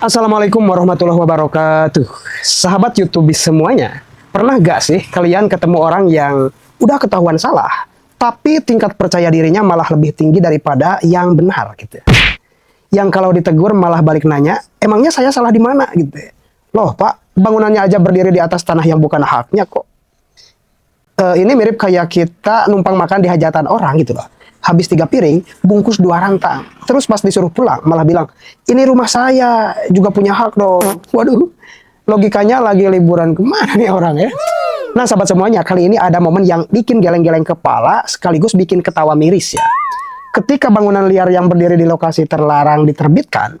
Assalamualaikum warahmatullahi wabarakatuh. Sahabat YouTube semuanya, pernah gak sih kalian ketemu orang yang udah ketahuan salah, tapi tingkat percaya dirinya malah lebih tinggi daripada yang benar gitu? Yang kalau ditegur malah balik nanya, emangnya saya salah di mana gitu? Loh Pak, bangunannya aja berdiri di atas tanah yang bukan haknya kok. Ini mirip kayak kita numpang makan di hajatan orang gitu loh. Habis 3 piring, bungkus 2 rantang. Terus pas disuruh pulang, malah bilang, ini rumah saya, juga punya hak dong. Waduh, logikanya lagi liburan kemana nih orang ya? Nah sahabat semuanya, kali ini ada momen yang bikin geleng-geleng kepala, sekaligus bikin ketawa miris ya. Ketika bangunan liar yang berdiri di lokasi terlarang diterbitkan,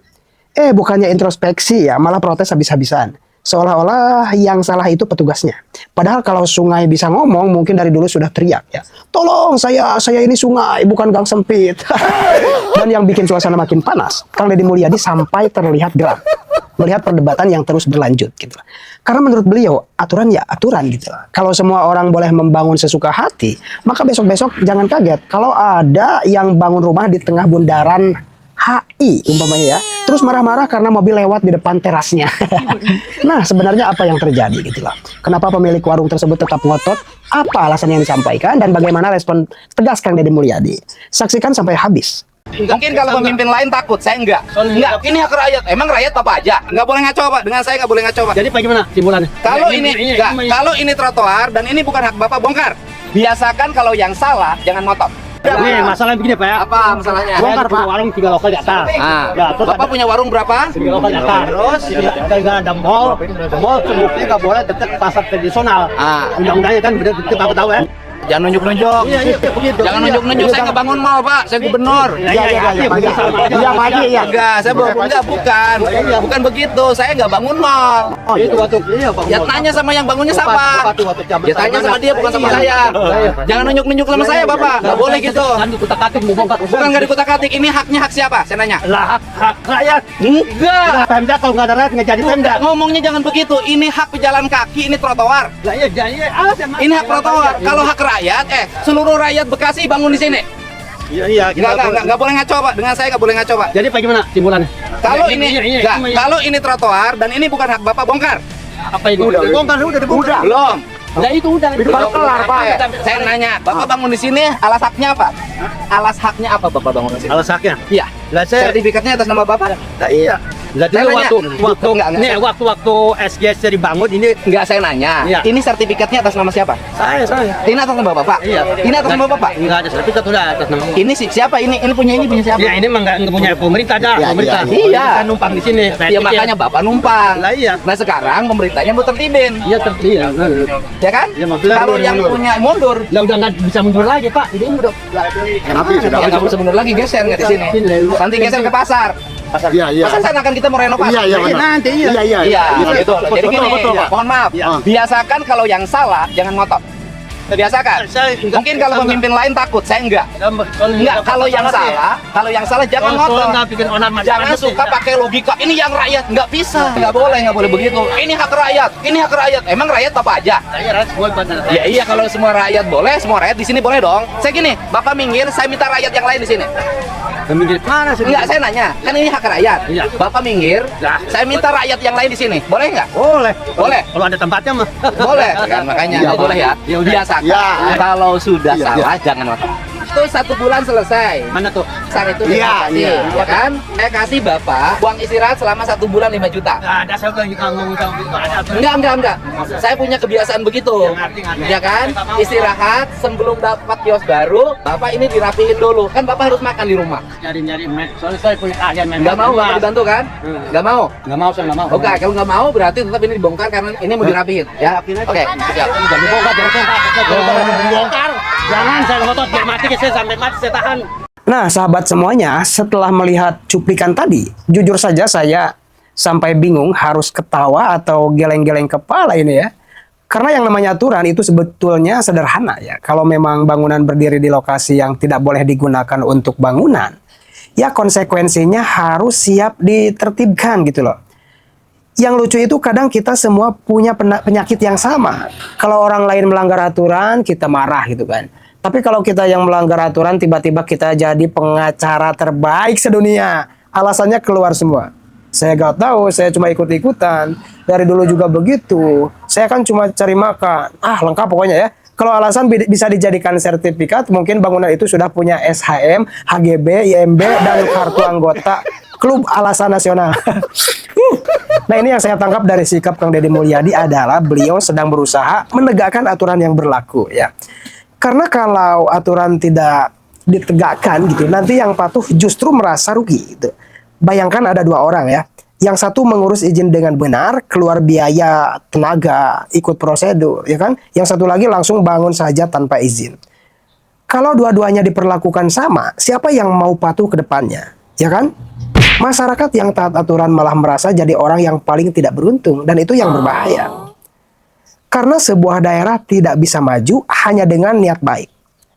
bukannya introspeksi ya, malah protes habis-habisan. Seolah-olah yang salah itu petugasnya. Padahal kalau sungai bisa ngomong, mungkin dari dulu sudah teriak ya. Tolong saya ini sungai, bukan gang sempit. Dan yang bikin suasana makin panas, Kang Deddy Mulyadi sampai terlihat geram. Melihat perdebatan yang terus berlanjut gitu. Karena menurut beliau, aturan ya aturan gitu. Kalau semua orang boleh membangun sesuka hati, maka besok-besok jangan kaget kalau ada yang bangun rumah di tengah bundaran HI umpamanya ya, terus marah-marah karena mobil lewat di depan terasnya. Nah sebenarnya apa yang terjadi gitu loh? Kenapa pemilik warung tersebut tetap ngotot? Apa alasan yang disampaikan dan bagaimana respon tegas Kang Deddy Mulyadi? Saksikan sampai habis. Mungkin kalau pemimpin lain takut, saya enggak. Enggak, ini hak rakyat. Emang rakyat apa aja? Enggak boleh ngaco, Pak. Dengan saya enggak boleh ngaco, Pak. Jadi bagaimana simpulannya? Kalau ini trotoar dan ini bukan hak Bapak, bongkar. Biasakan kalau yang salah jangan ngotot. Nih masalahnya begini Pak ya. Apa masalahnya? Bongkar Pak. Warung 3 lokal di atas. Nah, Ya, terus Bapak punya warung berapa? 3 lokal di atas. Terus kita ada mall sebutnya nggak boleh dekat pasar tradisional. Undang-undangnya kan bener kita tahu ya. Jangan nunjuk-nunjuk. Begitu. Jangan nunjuk-nunjuk. Saya nggak bangun mall, Pak. Saya gubernur. Iya Pak Haji ya. Enggak, saya bukan begitu. Saya nggak bangun mall. Oh itu waktu iya Pak. Ya tanya sama yang bangunnya siapa? Ya tanya sama dia, bukan sama saya. Jangan nunjuk-nunjuk sama saya, Bapak. Nggak boleh gitu. Kan dikutak-katik mau bongkar. Bukan nggak dikutak-katik. Ini haknya hak siapa? Saya nanya. Lah hak rakyat. Enggak. Pemda kalau nggak ada rakyat nggak jadi Pemda. Ngomongnya jangan begitu. Ini hak pejalan kaki, ini trotoar. Lah iya jadi Ini hak trotoar. Kalau hak rakyat, seluruh rakyat Bekasi bangun di sini. Iya. Nggak boleh ngaco, Pak. Dengan saya nggak boleh ngaco, Pak. Jadi bagaimana simpulannya? Kalau ini trotoar dan ini bukan hak Bapak, bongkar. Apa ini? Bongkar udah dibongkar. Belum. Nah itu udah Kelar, Pak. Saya nanya, Bapak bangun di sini alas haknya apa? Alas haknya apa Bapak bangun di sini? Alas haknya? Iya. Lah saya Sertifikatnya atas nama Bapak? Nah, iya. Jadi Saya nanya. waktu SGS dibangun ini Enggak, saya nanya. Iya. Ini sertifikatnya atas nama siapa? saya. Ini atas nama Bapak? Iya. Ini atas nama Bapak? Enggak ada sertifikat udah atas nama. Ini siapa? Ini punya siapa? Ya ini mah enggak punya pemerintah dah, pemerintah. Iya. Kan numpang di sini. Ya makanya Bapak numpang. Lah iya. Nah sekarang pemerintahnya mau tertibin. Iya terlihat. Ya kan? Iya, maksudnya Kalau yang punya mundur, Lah udah enggak bisa mundur lagi, Pak. Ini udah ya nggak bisa mundur lagi, geser nggak di sini. Nanti geser ke pasar. Iya. Pasar kan kita mau renovasi. Iya, benar. nanti Iya, betul. Jadi gini, Pak. mohon maaf. Biasakan kalau yang salah jangan ngotot. Biasakan. Mungkin kalau pemimpin lain takut, saya enggak. Enggak, kalau yang salah jangan ngotot. Jangan suka pakai logika. Ini yang rakyat nggak bisa. Nggak boleh begitu. Ini hak rakyat. Emang rakyat apa aja? Ya iya, kalau semua rakyat boleh, semua rakyat di sini boleh dong. Saya gini, Bapak minggir, saya minta rakyat yang lain di sini. Minggir mana sih? Enggak, saya nanya. Kan ini hak rakyat. Iya. Bapak minggir, saya minta rakyat yang lain di sini. Boleh nggak? Boleh. Boleh. Kalau ada tempatnya mah. Boleh. Kan makanya nggak boleh ya. Biasakan. Kalau sudah salah jangan ngotot. Itu 1 bulan selesai. Mana tuh? Besar itu Iya. ya kan? Saya kasih Bapak uang istirahat selama 1 bulan 5 juta. Enggak ada saya udah ngomong sama itu. Enggak. Saya punya kebiasaan begitu. Ya kan? Istirahat sebelum dapat kios baru, Bapak ini dirapihin dulu. Kan Bapak harus makan di rumah. Nyari soalnya saya punya keahlian main. Nggak mau Bapak dibantu kan? Nggak mau. Enggak mau, saya enggak mau. Oke, kalau nggak mau berarti tetap ini dibongkar karena ini mau dirapihin. Ya. Oke. Siap. Jangan dibongkar, jangan dibongkar. Jangan saya ngotot biar mati saya sampai mati saya tahan. Nah sahabat semuanya, setelah melihat cuplikan tadi, jujur saja saya sampai bingung harus ketawa atau geleng-geleng kepala ini ya. Karena yang namanya aturan itu sebetulnya sederhana ya. Kalau memang bangunan berdiri di lokasi yang tidak boleh digunakan untuk bangunan, ya konsekuensinya harus siap ditertibkan gitu loh. Yang lucu itu kadang kita semua punya penyakit yang sama. Kalau orang lain melanggar aturan, kita marah gitu kan. Tapi kalau kita yang melanggar aturan, tiba-tiba kita jadi pengacara terbaik sedunia. Alasannya keluar semua. Saya gak tahu, saya cuma ikut-ikutan. Dari dulu juga begitu. Saya kan cuma cari makan. Lengkap pokoknya ya. Kalau alasan bisa dijadikan sertifikat, mungkin bangunan itu sudah punya SHM, HGB, IMB, dan kartu anggota klub alasan nasional. Nah, ini yang saya tangkap dari sikap Kang Deddy Mulyadi adalah beliau sedang berusaha menegakkan aturan yang berlaku ya. Karena kalau aturan tidak ditegakkan gitu, nanti yang patuh justru merasa rugi gitu. Bayangkan ada dua orang ya. Yang satu mengurus izin dengan benar, keluar biaya, tenaga, ikut prosedur, ya kan? Yang satu lagi langsung bangun saja tanpa izin. Kalau dua-duanya diperlakukan sama, siapa yang mau patuh ke depannya, ya kan? Masyarakat yang taat aturan malah merasa jadi orang yang paling tidak beruntung, dan itu yang berbahaya. Karena sebuah daerah tidak bisa maju hanya dengan niat baik.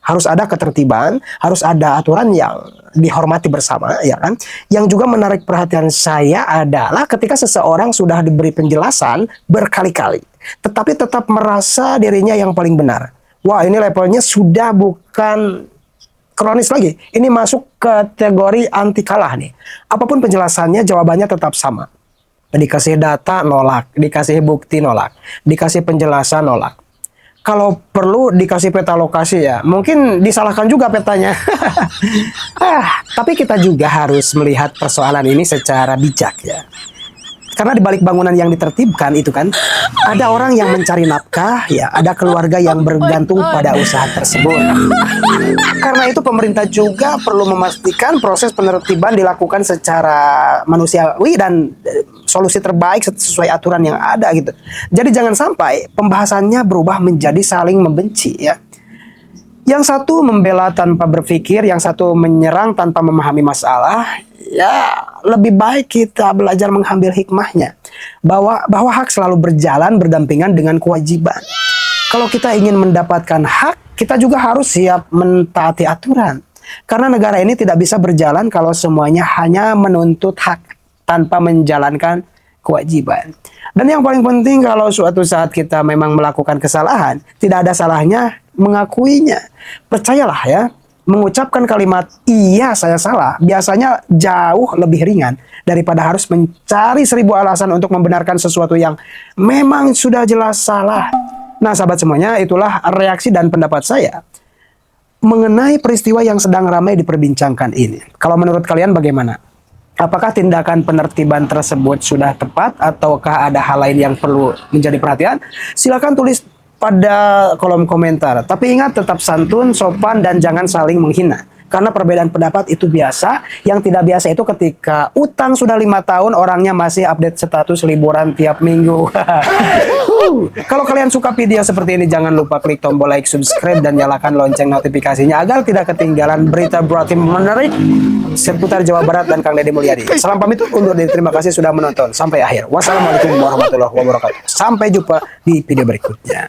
Harus ada ketertiban, harus ada aturan yang dihormati bersama, ya kan? Yang juga menarik perhatian saya adalah ketika seseorang sudah diberi penjelasan berkali-kali, tetapi tetap merasa dirinya yang paling benar. Wah, ini levelnya sudah bukan kronis lagi. Ini masuk kategori anti kalah nih. Apapun penjelasannya, jawabannya tetap sama. Dikasih data, nolak. Dikasih bukti, nolak. Dikasih penjelasan, nolak. Kalau perlu dikasih peta lokasi ya, mungkin disalahkan juga petanya. Tapi kita juga harus melihat persoalan ini secara bijak ya. Karena di balik bangunan yang ditertibkan itu kan, ada orang yang mencari nafkah, ya, ada keluarga yang bergantung pada usaha tersebut. Karena itu pemerintah juga perlu memastikan proses penertiban dilakukan secara manusiawi dan solusi terbaik sesuai aturan yang ada gitu. Jadi jangan sampai pembahasannya berubah menjadi saling membenci ya. Yang satu membela tanpa berpikir, yang satu menyerang tanpa memahami masalah. Ya, lebih baik kita belajar mengambil hikmahnya. Bahwa hak selalu berjalan berdampingan dengan kewajiban. Kalau kita ingin mendapatkan hak, kita juga harus siap mentaati aturan. Karena negara ini tidak bisa berjalan kalau semuanya hanya menuntut hak tanpa menjalankan kewajiban. Dan yang paling penting, kalau suatu saat kita memang melakukan kesalahan, tidak ada salahnya mengakuinya. Percayalah ya, mengucapkan kalimat iya saya salah biasanya jauh lebih ringan daripada harus mencari 1000 alasan untuk membenarkan sesuatu yang memang sudah jelas salah. Nah sahabat semuanya, itulah reaksi dan pendapat saya mengenai peristiwa yang sedang ramai diperbincangkan ini. Kalau menurut kalian bagaimana? Apakah tindakan penertiban tersebut sudah tepat ataukah ada hal lain yang perlu menjadi perhatian? Silakan tulis pada kolom komentar. Tapi ingat, tetap santun, sopan, dan jangan saling menghina. Karena perbedaan pendapat itu biasa. Yang tidak biasa itu ketika utang sudah 5 tahun, orangnya masih update status liburan tiap minggu. Kalau kalian suka video seperti ini, jangan lupa klik tombol like, subscribe, dan nyalakan lonceng notifikasinya agar tidak ketinggalan berita berarti menarik seputar Jawa Barat dan Kang Deddy Mulyadi. Salam pamit undur diri, terima kasih sudah menonton sampai akhir. Wassalamualaikum warahmatullahi wabarakatuh. Sampai jumpa di video berikutnya.